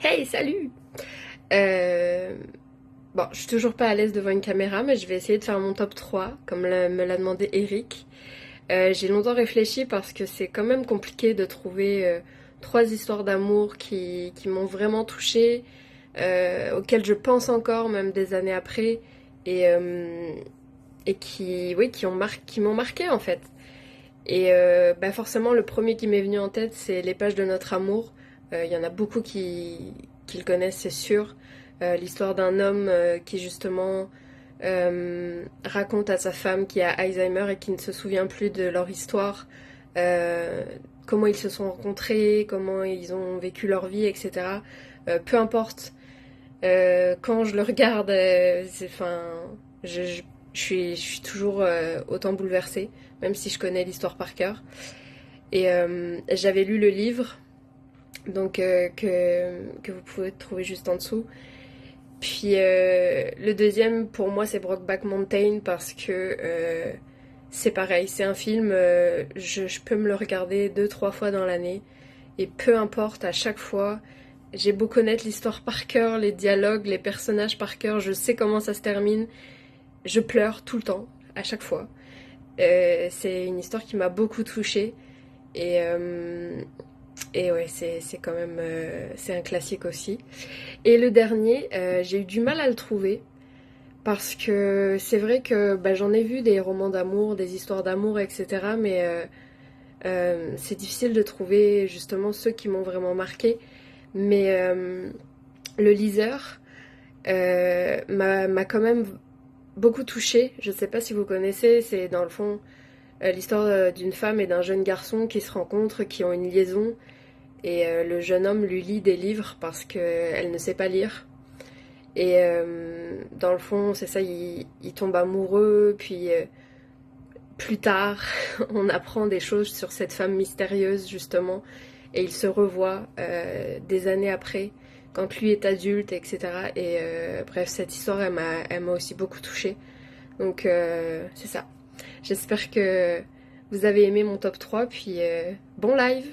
Hey, salut! Euh, Bon, je suis toujours pas à l'aise devant une caméra, mais je vais essayer de faire mon top 3, comme me l'a demandé Eric. J'ai longtemps réfléchi parce que c'est quand même compliqué de trouver trois histoires d'amour qui m'ont vraiment touchée, auxquelles je pense encore, même des années après, et, euh, et qui, oui, qui m'ont marqué en fait. Et bah forcément, le premier qui m'est venu en tête, c'est Les pages de notre amour. Il y en a beaucoup qui le connaissent, c'est sûr. L'histoire d'un homme qui justement raconte à sa femme qui a Alzheimer et qui ne se souvient plus de leur histoire, euh, comment ils se sont rencontrés, comment ils ont vécu leur vie, etc. Peu importe, quand je le regarde, enfin, je suis toujours autant bouleversée, même si je connais l'histoire par cœur. Et j'avais lu le livre, donc que vous pouvez trouver juste en dessous. Puis le deuxième, pour moi, c'est Brokeback Mountain parce que c'est pareil, c'est un film, je peux me le regarder deux, trois fois dans l'année. Et peu importe, à chaque fois, j'ai beau connaître l'histoire par cœur, les dialogues, les personnages par cœur, je sais comment ça se termine. Je pleure tout le temps, à chaque fois. C'est une histoire qui m'a beaucoup touchée. Et, ouais, c'est quand même c'est un classique aussi. Et le dernier, j'ai eu du mal à le trouver parce que c'est vrai que bah, j'en ai vu des romans d'amour, des histoires d'amour, etc. Mais c'est difficile de trouver justement ceux qui m'ont vraiment marqué. Mais le liseur m'a quand même beaucoup touchée. Je ne sais pas si vous connaissez, c'est dans le fond l'histoire d'une femme et d'un jeune garçon qui se rencontrent, qui ont une liaison. Et le jeune homme lui lit des livres parce qu'elle ne sait pas lire. Et dans le fond, c'est ça, il tombe amoureux, puis plus tard, on apprend des choses sur cette femme mystérieuse, justement, et il se revoit des années après, quand lui est adulte, etc. Et bref, cette histoire, elle m'a aussi beaucoup touchée. Donc, c'est ça. J'espère que vous avez aimé mon top 3, puis bon live!